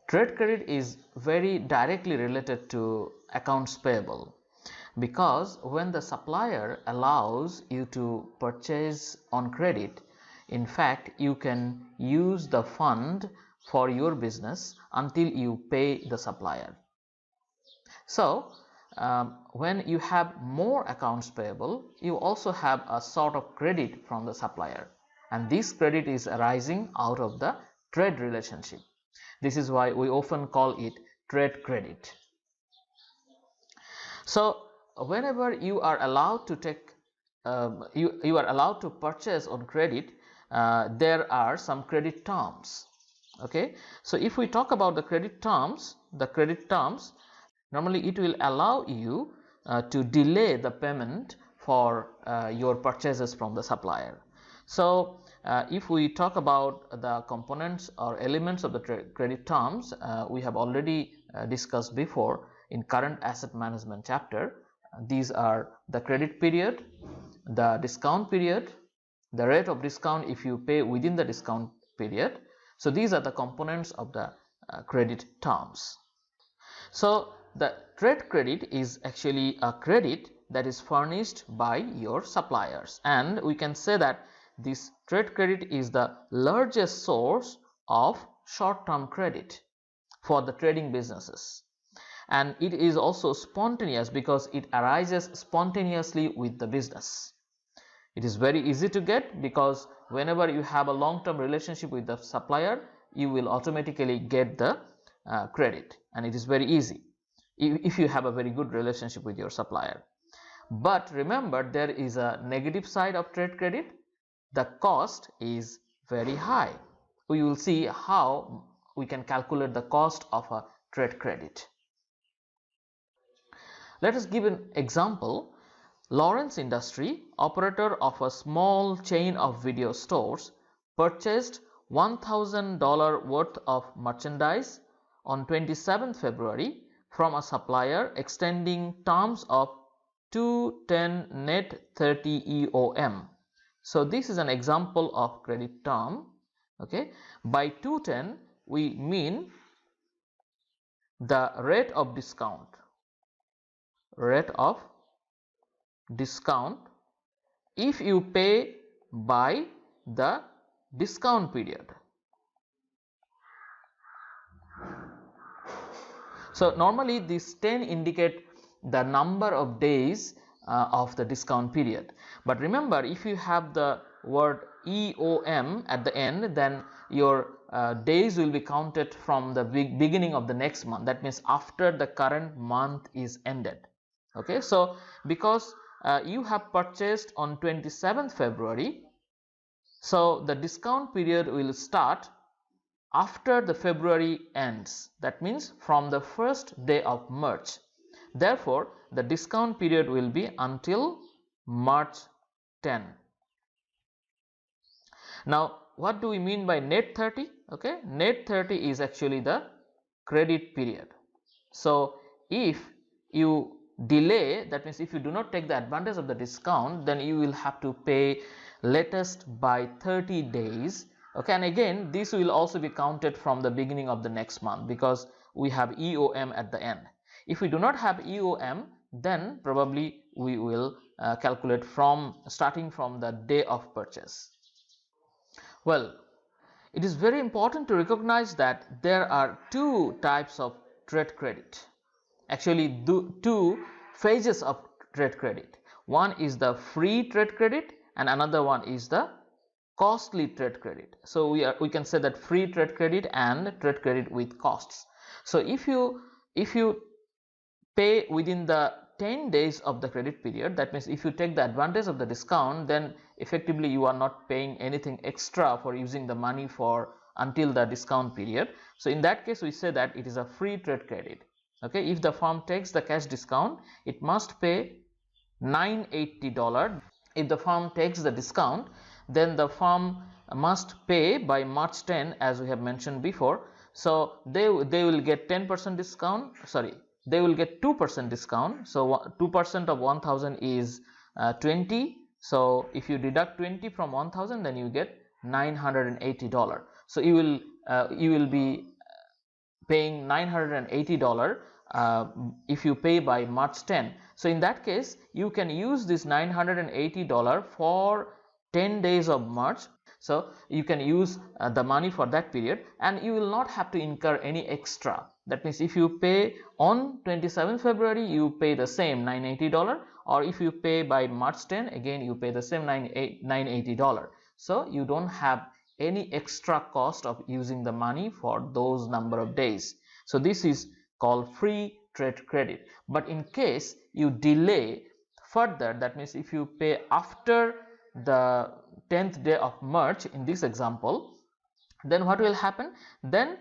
Trade credit is very directly related to accounts payable, because when the supplier allows you to purchase on credit, in fact you can use the fund for your business until you pay the supplier. So when you have more accounts payable, you also have a sort of credit from the supplier, and this credit is arising out of the trade relationship. This is why we often call it trade credit. So whenever you are allowed to take you are allowed to purchase on credit, there are some credit terms. Okay, so if we talk about the credit terms, normally it will allow you to delay the payment for your purchases from the supplier. So if we talk about the components or elements of the credit terms, we have already discussed before in current asset management chapter. These are the credit period, the discount period, the rate of discount if you pay within the discount period. So these are the components of the credit terms. So the trade credit is actually a credit that is furnished by your suppliers, and we can say that this trade credit is the largest source of short-term credit for the trading businesses, and it is also spontaneous because it arises spontaneously with the business. It is very easy to get because whenever you have a long-term relationship with the supplier, you will automatically get the credit, and it is very easy if you have a very good relationship with your supplier. But remember, there is a negative side of trade credit. The cost is very high. We will see how we can calculate the cost of a trade credit. Let us give an example. Lawrence Industry, operator of a small chain of video stores, purchased $1,000 worth of merchandise on 27th February from a supplier extending terms of 210 net 30 EOM. So this is an example of credit term. Okay, by 210 we mean the rate of discount if you pay by the discount period. So normally this 10 indicate the number of days of the discount period, but remember, if you have the word EOM at the end, then your days will be counted from the beginning of the next month. That means after the current month is ended. Okay, so because you have purchased on 27th February, so the discount period will start after the February ends. That means from the first day of March. Therefore, the discount period will be until March 10. Now, what do we mean by net 30? Okay, net 30 is actually the credit period. So if you delay, that means if you do not take the advantage of the discount, then you will have to pay latest by 30 days. Okay, and again this will also be counted from the beginning of the next month because we have EOM at the end. If we do not have EOM, then probably we will calculate from starting from the day of purchase. Well, it is very important to recognize that there are two types of trade credit. Actually, two phases of trade credit. One is the free trade credit and another one is the costly trade credit. So we can say that free trade credit and trade credit with costs. So if you pay within the 10 days of the credit period, that means if you take the advantage of the discount, then effectively you are not paying anything extra for using the money for until the discount period. So in that case we say that it is a free trade credit. Okay, if the firm takes the cash discount, it must pay $980. If the firm takes the discount, then the firm must pay by March 10, as we have mentioned before. So they will get 10% discount, sorry, they will get 2% discount. So 2% of 1000 is 20. So if you deduct 20 from 1000, then you get $980. So you will be paying $980 if you pay by March 10. So in that case, you can use this $980 for 10 days of March. So you can use the money for that period, and you will not have to incur any extra. That means if you pay on 27th February, you pay the same $980, or if you pay by March 10, again you pay the same $980. So you don't have any extra cost of using the money for those number of days. So this is called free trade credit. But in case you delay further, that means if you pay after the 10th day of March in this example, then what will happen? Then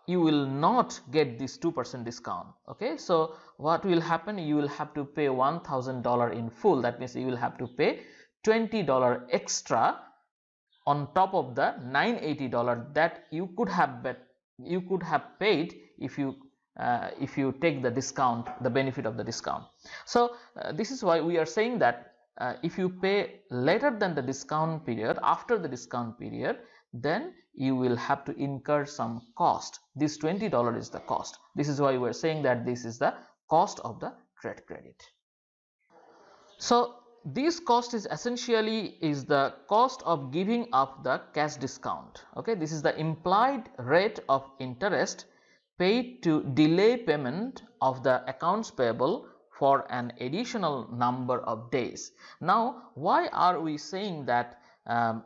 you will not get this 2% discount. Okay, so what will happen? You will have to pay $1,000 in full. That means you will have to pay $20 extra on top of the $980 that you could have paid if you take the discount, the benefit of the discount. So this is why we are saying that if you pay later than the discount period, after the discount period, then you will have to incur some cost. This $20 is the cost. This is why we are saying that this is the cost of the trade credit. So this cost is essentially the cost of giving up the cash discount. Okay, this is the implied rate of interest paid to delay payment of the accounts payable for an additional number of days. Now, why are we saying that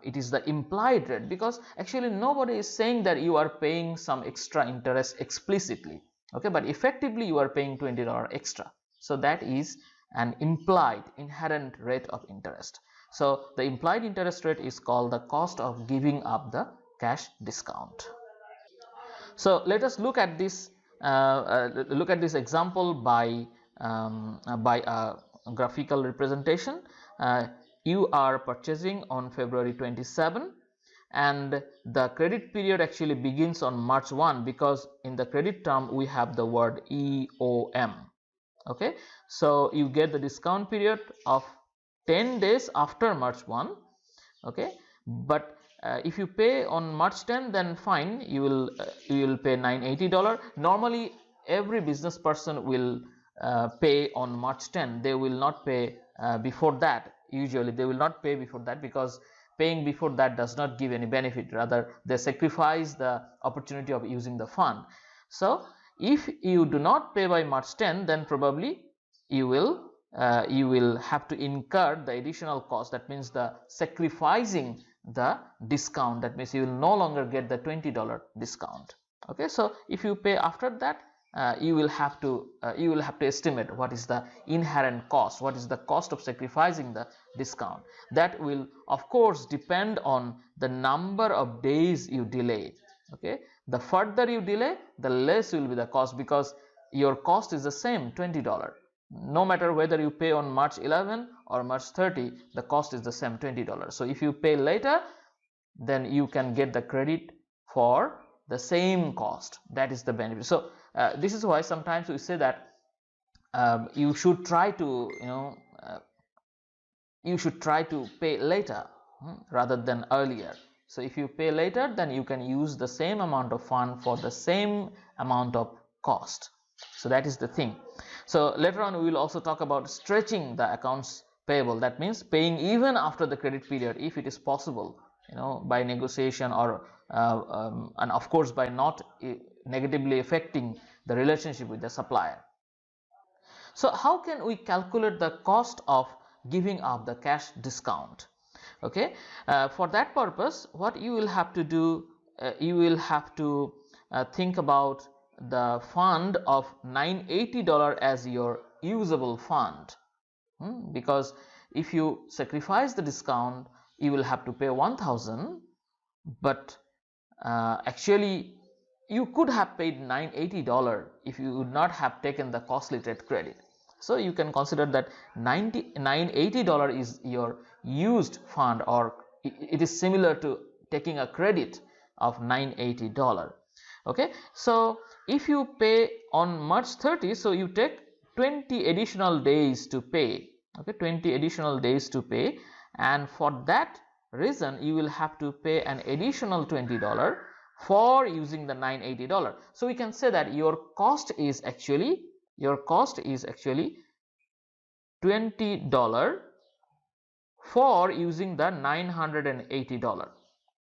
it is the implied rate? Because actually nobody is saying that you are paying some extra interest explicitly. Okay, but effectively you are paying $20 extra. So that is an implied inherent rate of interest. So the implied interest rate is called the cost of giving up the cash discount. So let us look at this example by a graphical representation. You are purchasing on February 27, and the credit period actually begins on March 1, because in the credit term we have the word EOM. Okay, so you get the discount period of 10 days after March 1. Okay, but if you pay on March 10, then fine, you will pay $980. Normally every business person will pay on March 10. They will not pay before that. Usually they will not pay before that, because paying before that does not give any benefit. Rather, they sacrifice the opportunity of using the fund. So if you do not pay by March 10, then probably you will have to incur the additional cost. That means the sacrificing the discount. That means you will no longer get the $20 discount. Okay, so if you pay after that, you will have to estimate what is the inherent cost, what is the cost of sacrificing the discount. That will of course depend on the number of days you delay. Okay, the further you delay, the less will be the cost, because your cost is the same, $20. No matter whether you pay on March 11 or March 30, the cost is the same, $20. So if you pay later, then you can get the credit for the same cost. That is the benefit. So this is why sometimes we say that you should try to pay later rather than earlier. So if you pay later, then you can use the same amount of fund for the same amount of cost. So that is the thing. So later on we will also talk about stretching the accounts payable. That means paying even after the credit period if it is possible, by negotiation, or and of course by not negatively affecting the relationship with the supplier. So how can we calculate the cost of giving up the cash discount? Okay, for that purpose, what you will have to do, you will have to think about the fund of $980 as your usable fund, because if you sacrifice the discount, you will have to pay $1,000, but actually you could have paid $980 if you would not have taken the costly trade credit. So you can consider that $980 is your used fund, or it is similar to taking a credit of $980. Okay, so if you pay on March 30, so you take 20 additional days to pay. Okay, 20 additional days to pay, and for that reason you will have to pay an additional $20 for using the $980. So we can say that your cost is actually $20 for using the $980.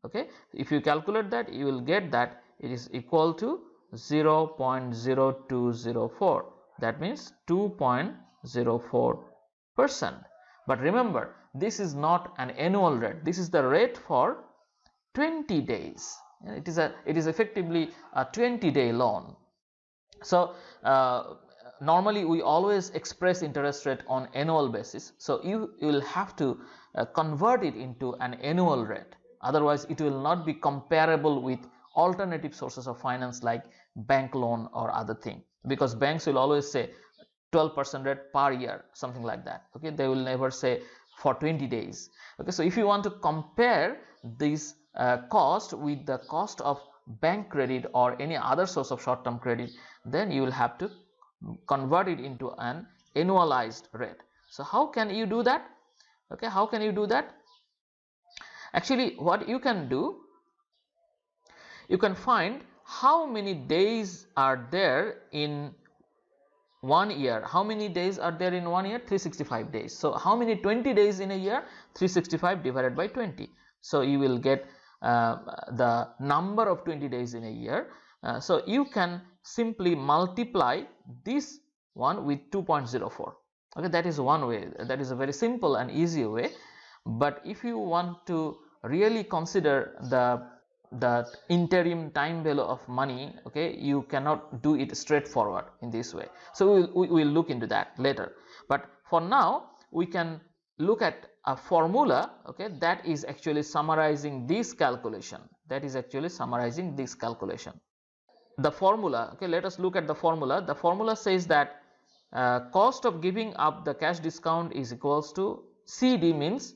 Okay, if you calculate that, you will get that it is equal to 0.0204. that means 2.04%. but remember, this is not an annual rate, this is the rate for 20 days. It is effectively a 20-day loan. So normally we always express interest rate on annual basis, so you will have to convert it into an annual rate, otherwise it will not be comparable with alternative sources of finance like bank loan or other thing, because banks will always say 12% rate per year, something like that. Okay, they will never say for 20 days. Okay, so if you want to compare this cost with the cost of bank credit or any other source of short-term credit, then you will have to convert it into an annualized rate. So how can you do that? Okay, how can you do that? Actually, what you can do, you can find how many days are there in 1 year. How many days are there in 1 year? 365 days. So how many 20 days in a year? 365 divided by 20. So you will get the number of 20 days in a year. So you can simply multiply this one with 2.04. Okay, that is one way. That is a very simple and easy way. But if you want to really consider the interim time value of money, okay, you cannot do it straightforward in this way. So we will look into that later, but for now we can look at a formula, okay, that is actually summarizing this calculation. The formula, okay, let us look at the formula. The formula says that cost of giving up the cash discount is equals to CD, means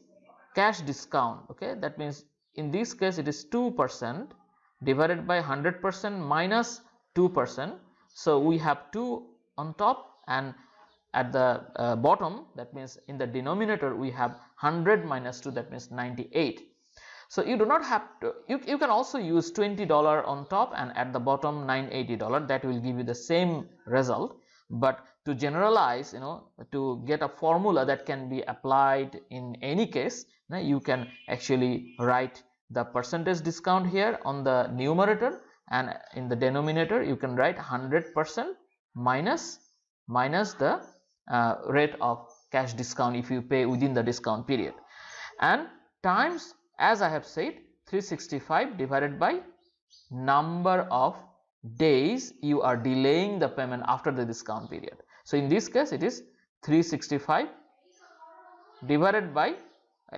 cash discount. Okay, that means in this case it is 2% divided by 100% minus 2%. So we have 2 on top, and at the bottom, that means in the denominator we have 100 minus 2, that means 98. So you do not have to, you can also use $20 on top and at the bottom $980. That will give you the same result. But to generalize, to get a formula that can be applied in any case, you can actually write the percentage discount here on the numerator, and in the denominator you can write 100% minus the rate of cash discount if you pay within the discount period, and times, as I have said, 365 divided by number of days you are delaying the payment after the discount period. So in this case it is 365 divided by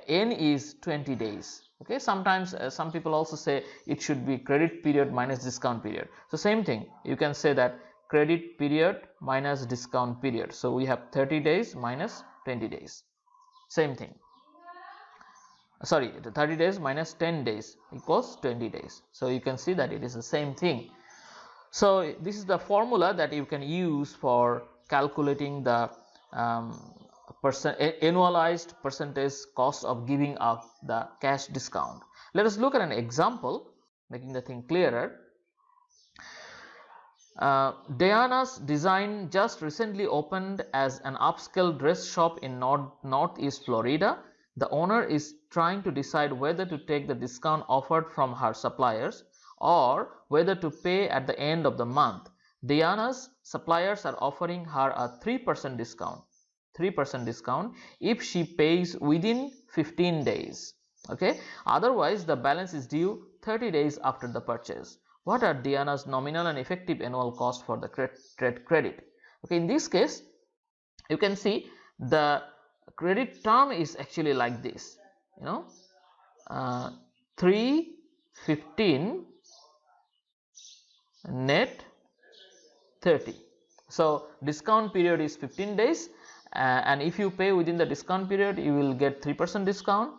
n is 20 days. Okay, sometimes some people also say it should be credit period minus discount period. So same thing, you can say that credit period minus discount period. So we have 30 days minus 20 days, same thing. Sorry, 30 days minus 10 days equals 20 days. So you can see that it is the same thing. So this is the formula that you can use for calculating the annualized percentage cost of giving up the cash discount. Let us look at an example, making the thing clearer. Diana's Design just recently opened as an upscale dress shop in Northeast Florida. The owner is trying to decide whether to take the discount offered from her suppliers or whether to pay at the end of the month. Diana's suppliers are offering her a 3% discount. If she pays within 15 days. Okay, otherwise the balance is due 30 days after the purchase. What are Diana's nominal and effective annual cost for the trade credit? Okay, in this case you can see the credit term is actually like this, 315 net 30. So discount period is 15 days, and if you pay within the discount period you will get 3% discount.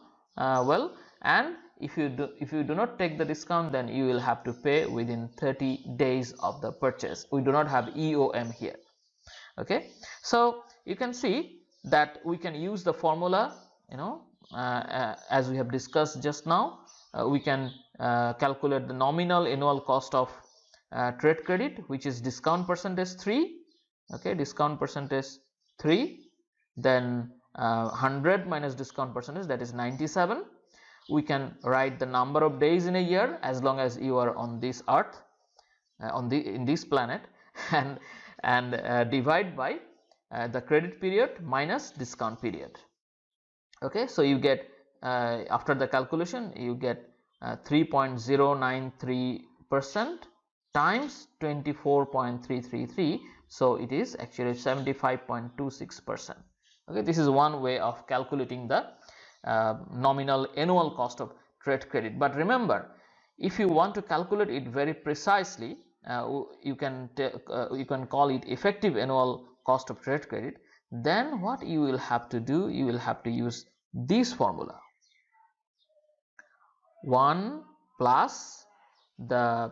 And if you do not take the discount, then you will have to pay within 30 days of the purchase. We do not have EOM here. Okay, so you can see that we can use the formula, as we have discussed just now. We can calculate the nominal annual cost of trade credit, which is discount percentage 3. Okay, discount percentage 3, then 100 minus discount percentage, that is 97. We can write the number of days in a year as long as you are on this earth, in this planet, and divide by the credit period minus discount period. Okay, so you get after the calculation you get 3.093% times 24.333, so it is actually 75.26%. okay, this is one way of calculating the nominal annual cost of trade credit. But remember, if you want to calculate it very precisely, you can call it effective annual cost of trade credit. Then what you will have to do, you will have to use this formula: 1 plus the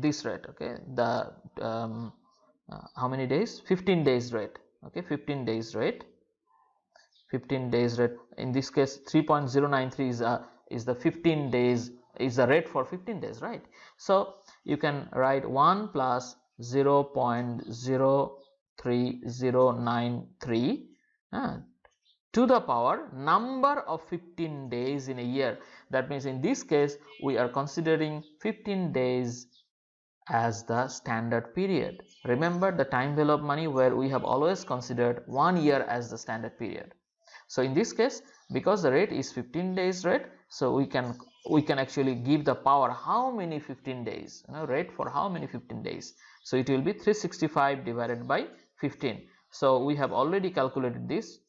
this rate, okay, the how many days, 15 days rate, okay, 15 days rate. In this case 3.093 is the 15 days, is the rate for 15 days, right? So you can write 1 plus 0.03093 to the power number of 15 days in a year. That means in this case we are considering 15 days as the standard period. Remember the time value of money, where we have always considered 1 year as the standard period. So in this case, because the rate is 15 days rate, so we can actually give the power how many 15 days, rate for how many 15 days. So it will be 365 divided by 15. So we have already calculated this,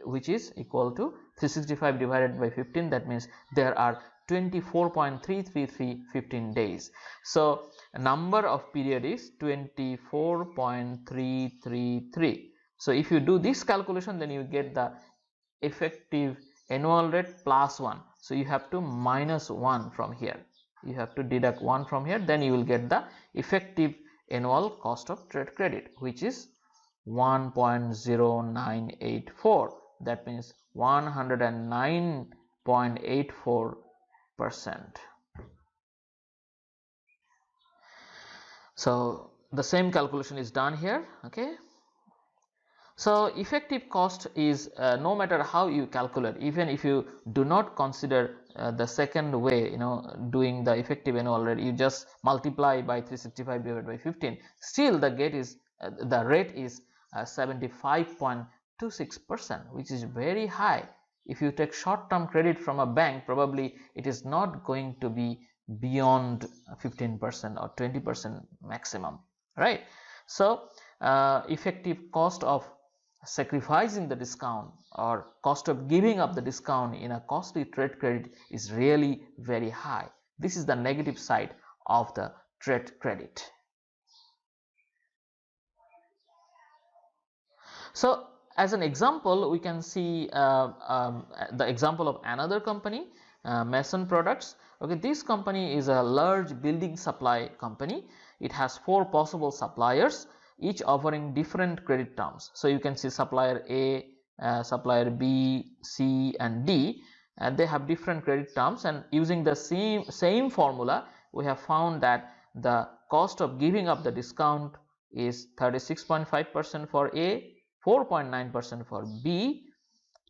which is equal to 365 divided by 15. That means there are 24.333 15 days. So number of period is 24.333. So if you do this calculation, then you get the effective annual rate plus 1. So you have to minus 1 from here, you have to deduct 1 from here, then you will get the effective annual cost of trade credit, which is 1.0984. that means 109.84%. So the same calculation is done here. Okay, so effective cost is no matter how you calculate, even if you do not consider the second way, doing the effective annual rate, you just multiply by 365 divided by 15, still the rate is 75.26%, which is very high. If you take short-term credit from a bank, probably it is not going to be beyond 15% or 20% maximum, right? So effective cost of sacrificing the discount or cost of giving up the discount in a costly trade credit is really very high. This is the negative side of the trade credit. So as an example, we can see the example of another company, Mason Products. Okay, this company is a large building supply company. It has 4 possible suppliers, each offering different credit terms. So you can see supplier A, supplier B, C and D, and they have different credit terms, and using the same formula we have found that the cost of giving up the discount is 36.5% for A, 4.9% for B,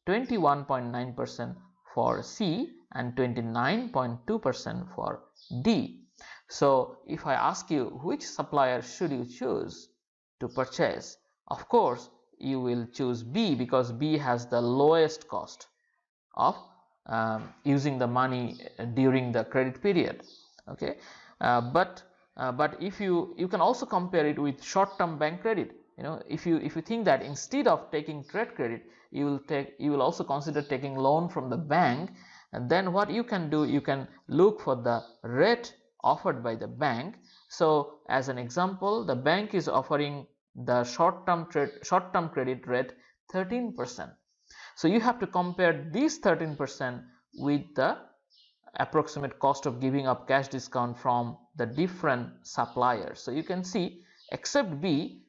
21.9% for C and 29.2% for D. So if I ask you which supplier should you choose to purchase, of course you will choose B, because B has the lowest cost of using the money during the credit period. Okay, but if you can also compare it with short-term bank credit. If you think that instead of taking trade credit, you will also consider taking loan from the bank, and then what you can do, you can look for the rate offered by the bank. So as an example, the bank is offering the short-term credit rate 13%. So you have to compare this 13% with the approximate cost of giving up cash discount from the different suppliers. So you can see, except B,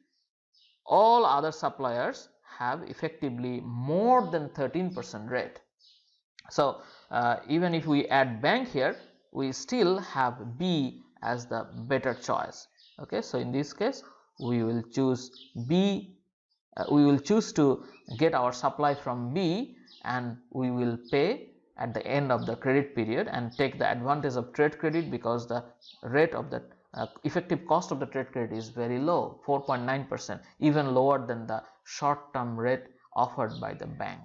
all other suppliers have effectively more than 13% rate. So even if we add bank here, we still have B as the better choice. Okay, so in this case we will choose B. We will choose to get our supply from B, and we will pay at the end of the credit period and take the advantage of trade credit, because the rate of the effective cost of the trade credit is very low, 4.9%, even lower than the short term rate offered by the bank.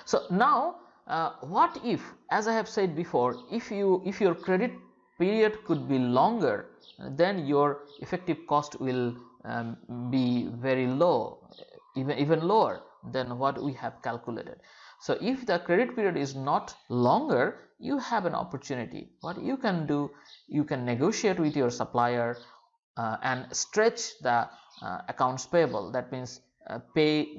So now what if, as I have said before, if your credit period could be longer, then your effective cost will be very low, even lower than what we have calculated. So if the credit period is not longer, you have an opportunity. What you can do, you can negotiate with your supplier and stretch the accounts payable. That means pay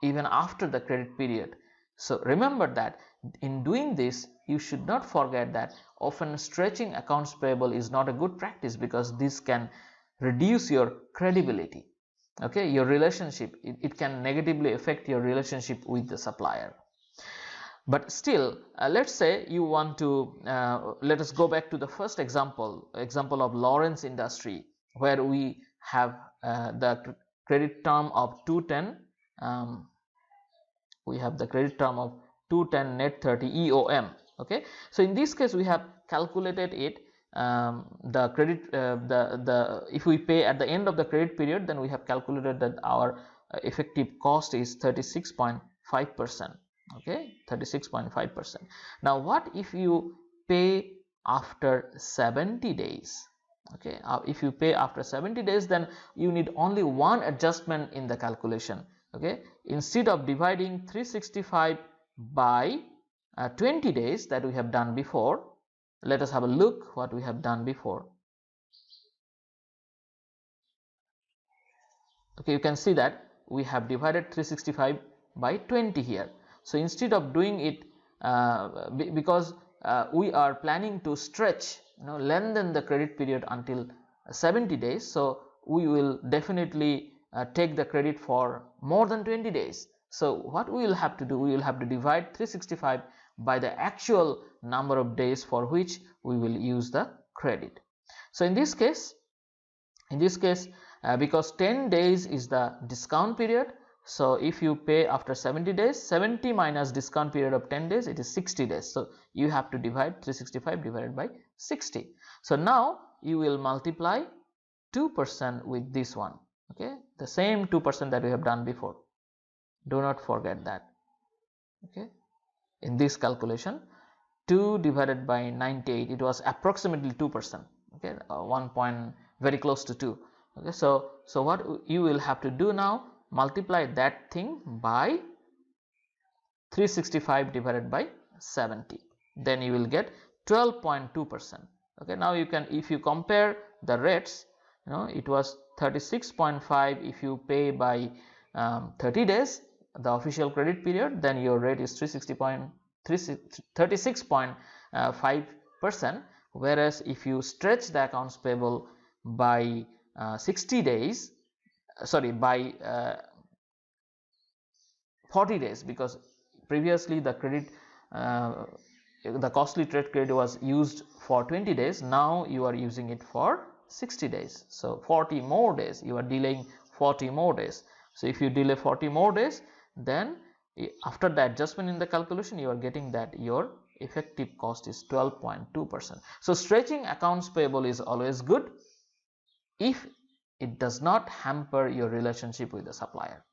even after the credit period. So remember that in doing this, you should not forget that often stretching accounts payable is not a good practice, because this can reduce your credibility. Okay, your relationship, it can negatively affect your relationship with the supplier. But still, let's say you want to, let us go back to the first example of Lawrence Industry, where we have the credit term of 210. We have the credit term of 210 net 30 EOM. Okay, so in this case we have calculated it, the credit the if we pay at the end of the credit period, then we have calculated that our effective cost is 36.5%. okay, 36.5%. now what if you pay after 70 days? okay, if you pay after 70 days, then you need only one adjustment in the calculation. okay, instead of dividing 365 by 20 days that we have done before, let us have a look what we have done before. okay, you can see that we have divided 365 by 20 here. So instead of doing it because we are planning to stretch, lengthen the credit period until 70 days, so we will definitely take the credit for more than 20 days. So what we will have to do, we will have to divide 365 by the actual number of days for which we will use the credit. So in this case because 10 days is the discount period, so if you pay after 70 days, 70 minus discount period of 10 days, it is 60 days. So you have to divide 365 divided by 60. So now you will multiply 2% with this one. okay, the same 2% that we have done before. Do not forget that. okay, in this calculation, 2 divided by 98, it was approximately 2%. okay, 1 point, very close to 2. okay, so what you will have to do now, multiply that thing by 365 divided by 70, then you will get 12.2%. okay, now you can, if you compare the rates, it was 36.5 if you pay by 30 days, the official credit period, then your rate is 36.5%, whereas if you stretch the accounts payable by 60 days, sorry, by 40 days, because previously the credit the costly trade credit was used for 20 days, now you are using it for 60 days. So 40 more days, you are delaying 40 more days. So if you delay 40 more days, then after the adjustment in the calculation, you are getting that your effective cost is 12.2%. So stretching accounts payable is always good if it does not hamper your relationship with the supplier.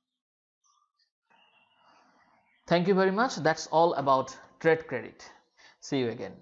Thank you very much. That's all about trade credit. See you again.